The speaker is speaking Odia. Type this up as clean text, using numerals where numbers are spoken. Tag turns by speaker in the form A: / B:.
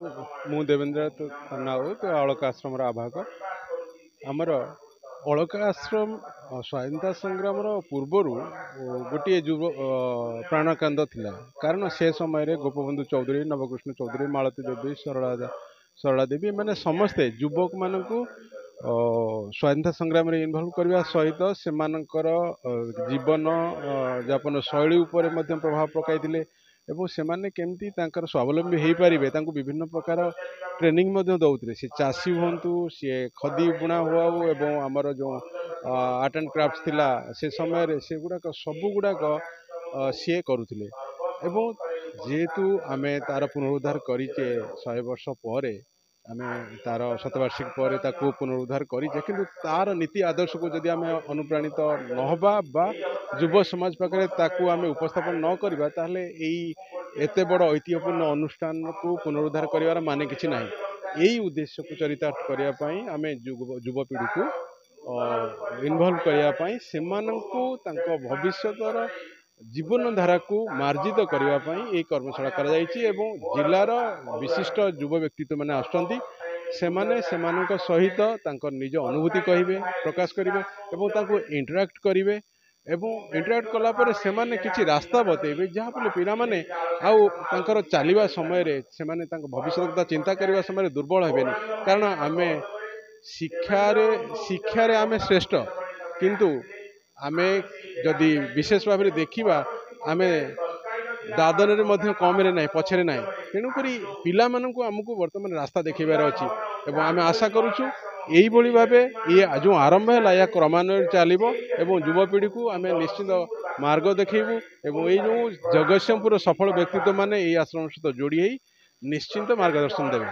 A: ମୁଁ ଦେବେନ୍ଦ୍ର ନାଉତ ଅଳକା ଆଶ୍ରମର ଆବାହକ। ଆମର ଅଳକା ଆଶ୍ରମ ସ୍ୱାଧୀନତା ସଂଗ୍ରାମର ପୂର୍ବରୁ ଗୋଟିଏ ଯୁବ ପ୍ରାଣକାନ୍ଦ ଥିଲା। କାରଣ ସେ ସମୟରେ ଗୋପବନ୍ଧୁ ଚୌଧୁରୀ, ନବକୃଷ୍ଣ ଚୌଧୁରୀ, ମାଳତୀ ଦେବୀ, ସରଳା ଦେବୀ ଏମାନେ ସମସ୍ତେ ଯୁବକମାନଙ୍କୁ ସ୍ୱାଧୀନତା ସଂଗ୍ରାମରେ ଇନଭଲ୍ଭ କରିବା ସହିତ ସେମାନଙ୍କର ଜୀବନ ଯାପନ ଶୈଳୀ ଉପରେ ମଧ୍ୟ ପ୍ରଭାବ ପକାଇଥିଲେ ଏବଂ ସେମାନେ କେମିତି ତାଙ୍କର ସ୍ୱାବଲମ୍ବୀ ହେଇପାରିବେ ତାଙ୍କୁ ବିଭିନ୍ନ ପ୍ରକାର ଟ୍ରେନିଂ ମଧ୍ୟ ଦେଉଥିଲେ। ସେ ଚାଷୀ ହୁଅନ୍ତୁ, ସିଏ ଖଦି ବୁଣା ହୁଆଉ ଏବଂ ଆମର ଯେଉଁ ଆର୍ଟ ଆଣ୍ଡ କ୍ରାଫ୍ଟ ଥିଲା ସେ ସମୟରେ ସେଗୁଡ଼ାକ ସବୁଗୁଡ଼ାକ ସିଏ କରୁଥିଲେ। ଏବଂ ଯେହେତୁ ଆମେ ତାର ପୁନରୁଦ୍ଧାର କରିଛେ 100 ବର୍ଷ ପରେ, ଆମେ ତାର ଶତବାର୍ଷିକୀ ପରେ ତାକୁ ପୁନରୁଦ୍ଧାର କରିଛେ, କିନ୍ତୁ ତାର ନୀତି ଆଦର୍ଶକୁ ଯଦି ଆମେ ଅନୁପ୍ରାଣିତ ନହେବା ବା ଯୁବ ସମାଜ ପାଖରେ ତାକୁ ଆମେ ଉପସ୍ଥାପନ ନ କରିବା ତାହେଲେ ଏଇ ଏତେ ବଡ଼ ଐତିହ୍ୟପୂର୍ଣ୍ଣ ଅନୁଷ୍ଠାନକୁ ପୁନରୁଦ୍ଧାର କରିବାର ମାନେ କିଛି ନାହିଁ। ଏଇ ଉଦ୍ଦେଶ୍ୟକୁ ଚରିତାର୍ଥ କରିବା ପାଇଁ ଆମେ ଯୁବପିଢ଼ିକୁ ଇନଭଲ୍ଭ କରିବା ପାଇଁ, ସେମାନଙ୍କୁ ତାଙ୍କ ଭବିଷ୍ୟତର ଜୀବନଧାରାକୁ ମାର୍ଜିତ କରିବା ପାଇଁ ଏହି କର୍ମଶାଳା କରାଯାଇଛି ଏବଂ ଜିଲ୍ଲାର ବିଶିଷ୍ଟ ଯୁବ ବ୍ୟକ୍ତିତ୍ୱମାନେ ଆସୁଛନ୍ତି। ସେମାନେ ସେମାନଙ୍କ ସହିତ ତାଙ୍କର ନିଜ ଅନୁଭୂତି କହିବେ, ପ୍ରକାଶ କରିବେ ଏବଂ ତାଙ୍କୁ ଇଣ୍ଟରାକ୍ଟ କରିବେ ଏବଂ ଇଣ୍ଟରାକ୍ଟ କଲା ପରେ ସେମାନେ କିଛି ରାସ୍ତା ବତେଇବେ, ଯାହାଫଳରେ ପିଲାମାନେ ଆଉ ତାଙ୍କର ଚାଲିବା ସମୟରେ ସେମାନେ ତାଙ୍କ ଭବିଷ୍ୟତ କଥା ଚିନ୍ତା କରିବା ସମୟରେ ଦୁର୍ବଳ ହେବେନି। କାରଣ ଆମେ ଶିକ୍ଷାରେ ଆମେ ଶ୍ରେଷ୍ଠ, କିନ୍ତୁ ଆମେ ଯଦି ବିଶେଷ ଭାବରେ ଦେଖିବା ଆମେ ଦାଦନରେ ମଧ୍ୟ କମରେ ନାହିଁ, ପଛରେ ନାହିଁ। ତେଣୁକରି ପିଲାମାନଙ୍କୁ ଆମକୁ ବର୍ତ୍ତମାନ ରାସ୍ତା ଦେଖାଇବାର ଅଛି ଏବଂ ଆମେ ଆଶା କରୁଛୁ ଏଇଭଳି ଭାବେ ଇଏ ଯେଉଁ ଆରମ୍ଭ ହେଲା ଏହା କ୍ରମାନ୍ୱୟରେ ଚାଲିବ ଏବଂ ଯୁବପିଢ଼ିକୁ ଆମେ ନିଶ୍ଚିତ ମାର୍ଗ ଦେଖେଇବୁ ଏବଂ ଏଇ ଯେଉଁ ଜଗତସିଂହପୁର ସଫଳ ବ୍ୟକ୍ତିତ୍ୱମାନେ ଏହି ଆଶ୍ରମ ସହିତ ଯୋଡ଼ି ହେଇ ନିଶ୍ଚିନ୍ତ ମାର୍ଗଦର୍ଶନ ଦେବେ।